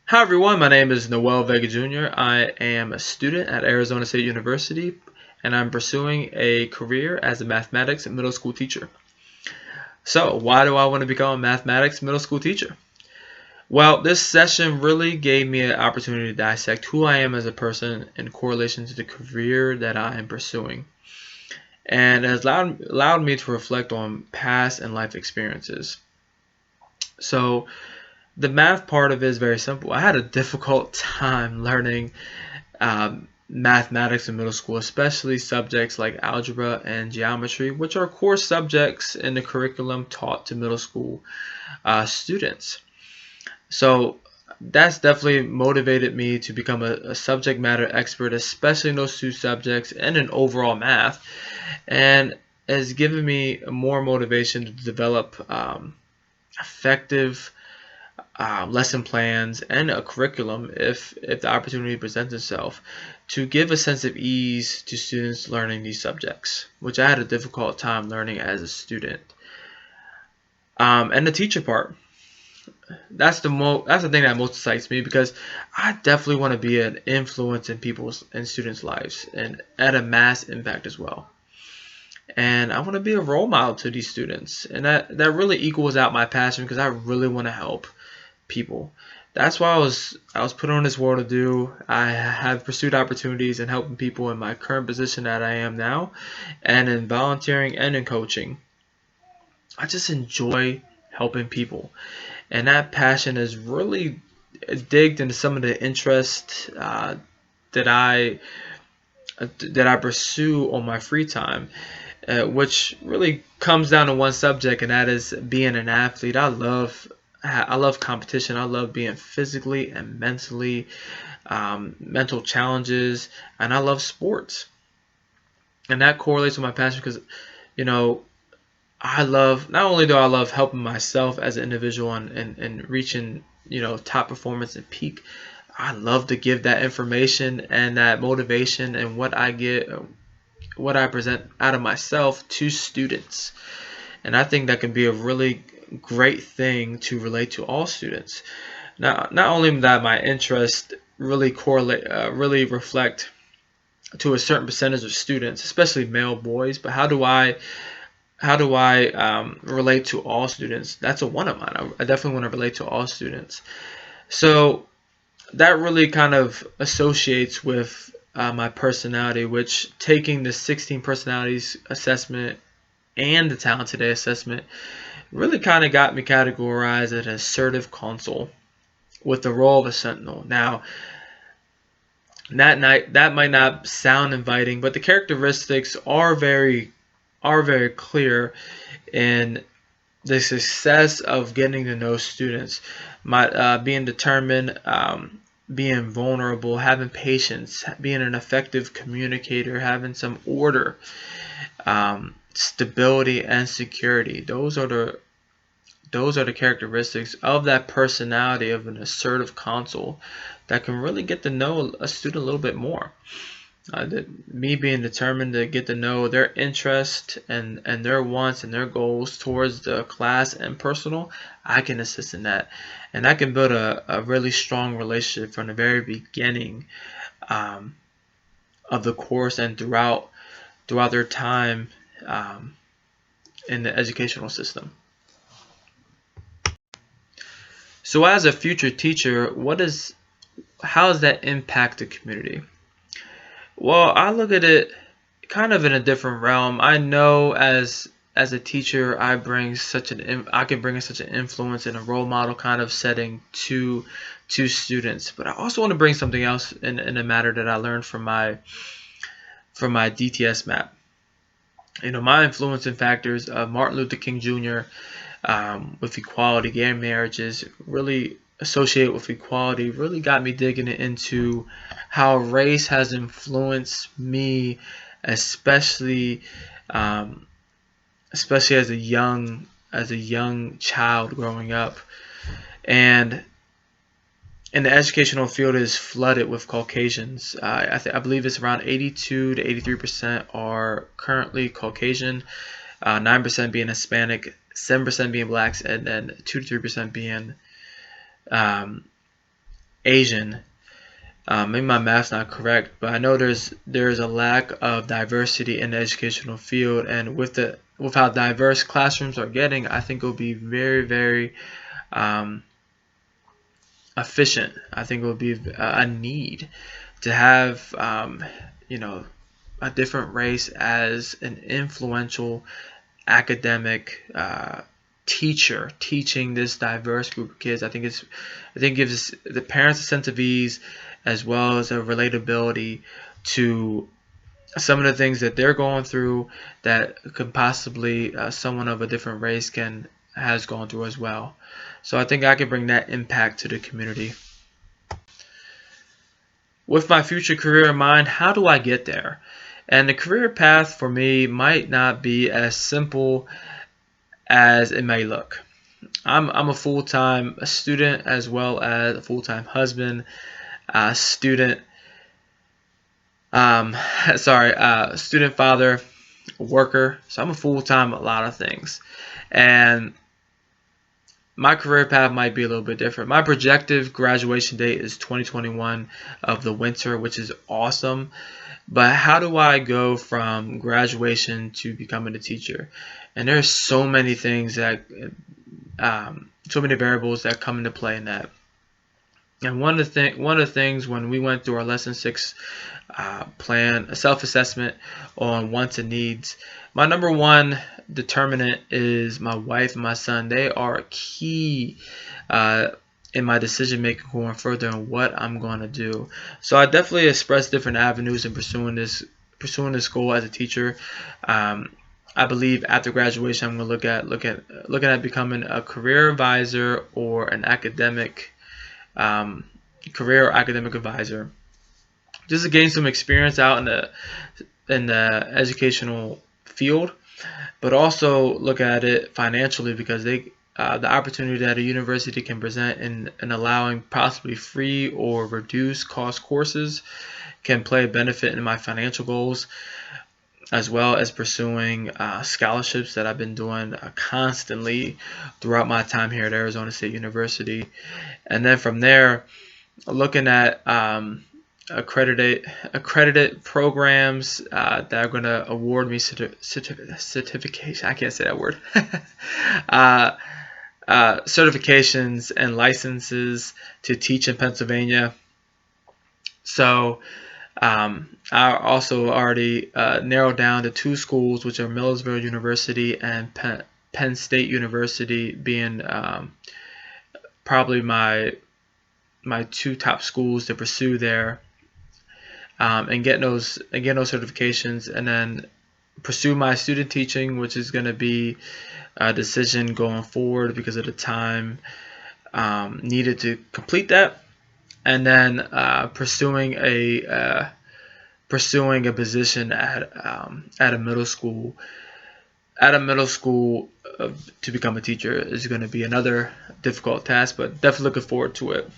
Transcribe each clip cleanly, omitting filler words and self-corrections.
Hi everyone, my name is Noel Vega Jr. I am a student at Arizona State University and I'm pursuing a career as a mathematics middle school teacher. So, why do I want to become a mathematics middle school teacher? Well, this session really gave me an opportunity to dissect who I am as a person in correlation to the career that I am pursuing. And it has allowed me to reflect on past and life experiences. So, the math part of it is very simple. I had a difficult time learning mathematics in middle school, especially subjects like algebra and geometry, which are core subjects in the curriculum taught to middle school students. So that's definitely motivated me to become a subject matter expert, especially in those two subjects and in overall math, and has given me more motivation to develop effective lesson plans and a curriculum if the opportunity presents itself to give a sense of ease to students learning these subjects, which I had a difficult time learning as a student. And the teacher part, that's the thing that most excites me because I definitely want to be an influence in people's and students' lives and at a mass impact as well. And I want to be a role model to these students, and that really equals out my passion because I really want to help people. That's why I was put on this world to do. I have pursued opportunities and helping people in my current position that I am now, and in volunteering and in coaching. I just enjoy helping people, and that passion is really digged into some of the interests that I that I pursue on my free time, which really comes down to one subject, and that is being an athlete. I love competition. I love being physically and mentally mental challenges, and I love sports. And that correlates with my passion because you know I love not only do I love helping myself as an individual and reaching top performance and peak. I love to give that information and that motivation and what I present out of myself to students. And I think that can be a really great thing to relate to all students. Now, not only that my interest really reflect to a certain percentage of students, especially male boys, but how do I relate to all students? That's a one of mine. I definitely want to relate to all students. So that really kind of associates with my personality, which taking the 16 personalities assessment and the Talent Today assessment really kind of got me categorized as an assertive consul with the role of a sentinel. Now, that might not sound inviting, but the characteristics are very clear in the success of getting to know students. Being determined, being vulnerable, having patience, being an effective communicator, having some order, stability, and security. Those are the characteristics of that personality of an assertive consul that can really get to know a student a little bit more. Me being determined to get to know their interest and their wants and their goals towards the class and personal, I can assist in that. And I can build a really strong relationship from the very beginning um, of the course and throughout their time um, in the educational system. So as a future teacher, how does that impact the community? Well, I look at it kind of in a different realm. I know as a teacher, I can bring such an influence in a role model kind of setting to students, but I also want to bring something else in a matter that I learned from my DTS map. My influencing factors of Martin Luther King Jr. With equality, gay marriages, really associated with equality, really got me digging into how race has influenced me, especially um, especially as a young child growing up, and the educational field is flooded with Caucasians. I believe it's around 82 to 83% are currently Caucasian, 9% being Hispanic, 7% being blacks, and then 2 to 3% being um, Asian. Maybe my math's not correct, but I know there's a lack of diversity in the educational field, and with how diverse classrooms are getting, I think it'll be very, very um, efficient. I think it will be a need to have you know a different race as an influential academic teacher teaching this diverse group of kids. I think it gives the parents a sense of ease as well as a relatability to some of the things that they're going through that could possibly someone of a different race can has gone through as well. So I think I can bring that impact to the community. With my future career in mind, how do I get there? And the career path for me might not be as simple as it may look. I'm a full-time student as well as a full-time husband, student, um, student father, worker. So I'm a full-time a lot of things. And my career path might be a little bit different. My projected graduation date is 2021 of the winter, which is awesome. But how do I go from graduation to becoming a teacher? And there's so many things that, so many variables that come into play in that. And one of the things when we went through our lesson 6 plan, a self-assessment on wants and needs, my number one determinant is my wife and my son. They are key in my decision making going further and what I'm going to do. So I definitely express different avenues in pursuing this goal as a teacher. I believe after graduation, I'm going to looking at becoming a career advisor or an academic career or academic advisor, just to gain some experience out in the educational field, but also look at it financially because the opportunity that a university can present in allowing possibly free or reduced cost courses can play a benefit in my financial goals, as well as pursuing scholarships that I've been doing constantly throughout my time here at Arizona State University. And then from there, looking at accredited programs that are going to award me certification. I can't say that word. Certifications and licenses to teach in Pennsylvania. So I also already narrowed down to 2 schools, which are Millersville University and Penn State University, being probably my 2 top schools to pursue there, and get those certifications, and then pursue my student teaching, which is going to be a decision going forward because of the time needed to complete that, and then pursuing a position at a middle school. To become a teacher is going to be another difficult task, but definitely looking forward to it.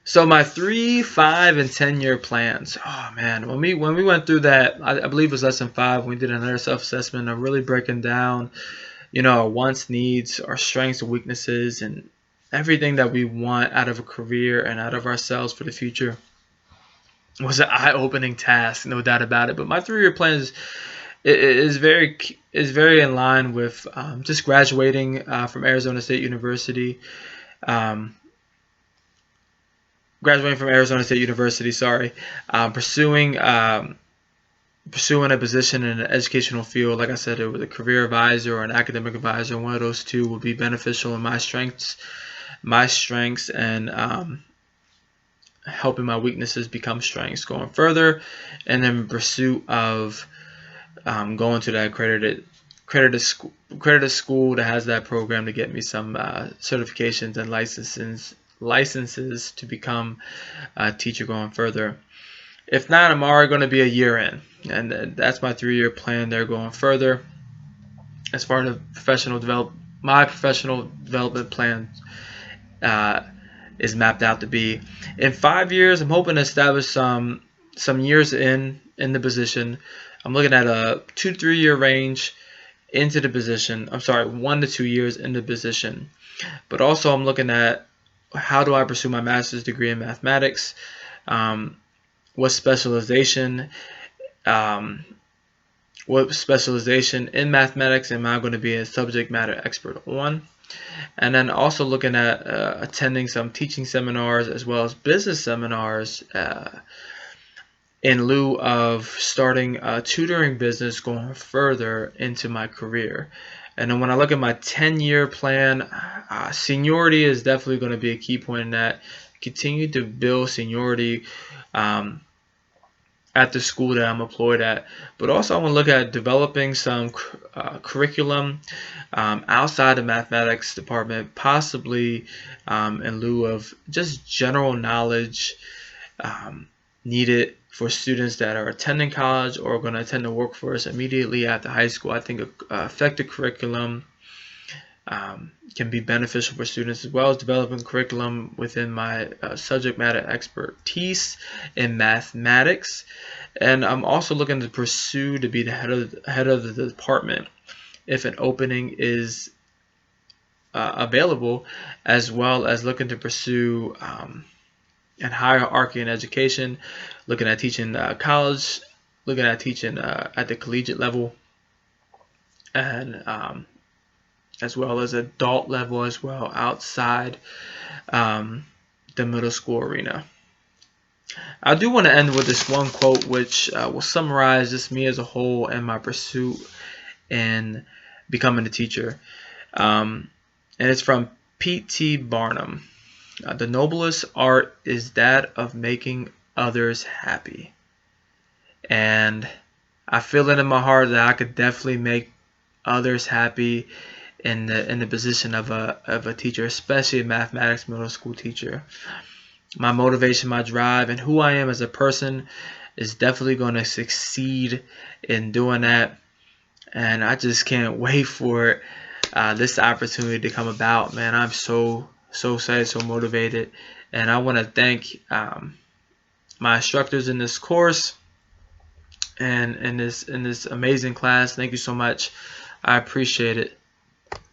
So my 3, 5, and 10-year plans. Oh man, when we went through that, I believe it was lesson 5. We did another self-assessment. I'm really breaking down, our wants, needs, our strengths and weaknesses, and everything that we want out of a career and out of ourselves for the future. It was an eye-opening task, no doubt about it. But my 3-year plan is very in line with just graduating from Arizona State University. Pursuing a position in an educational field. Like I said, it was a career advisor or an academic advisor. One of those two would be beneficial in my strengths, and helping my weaknesses become strengths going further, and then in pursuit of going to that accredited school that has that program to get me some certifications and licenses to become a teacher going further. If not, I'm already going to be a year in, and that's my 3-year plan there going further. As far as my professional development plan is mapped out to be. In 5 years, I'm hoping to establish some years in the position. I'm looking at a 2 to 3 year range into the position. 1 to 2 years in the position. But also I'm looking at how do I pursue my master's degree in mathematics? Um, what specialization um, what specialization in mathematics am I going to be a subject matter expert on? And then also looking at attending some teaching seminars as well as business seminars in lieu of starting a tutoring business going further into my career. And then when I look at my 10-year plan, seniority is definitely going to be a key point in that. Continue to build seniority at the school that I'm employed at. But also I want to look at developing some curriculum outside the mathematics department, possibly in lieu of just general knowledge needed for students that are attending college or going to attend the workforce immediately after high school. I think effective curriculum can be beneficial for students, as well as developing curriculum within my subject matter expertise in mathematics. And I'm also looking to pursue to be the head of the department if an opening is available, as well as looking to pursue and hierarchy in education, looking at teaching college, looking at teaching at the collegiate level, and as well as adult level as well outside the middle school arena. I do want to end with this one quote, which will summarize just me as a whole and my pursuit in becoming a teacher. And it's from P.T. Barnum. The noblest art is that of making others happy. And I feel it in my heart that I could definitely make others happy in the position of a teacher, especially a mathematics middle school teacher. My motivation, my drive, and who I am as a person is definitely going to succeed in doing that. And I just can't wait for this opportunity to come about, man. I'm so excited, so motivated, and I want to thank my instructors in this course and in this amazing class. Thank you so much. I appreciate it.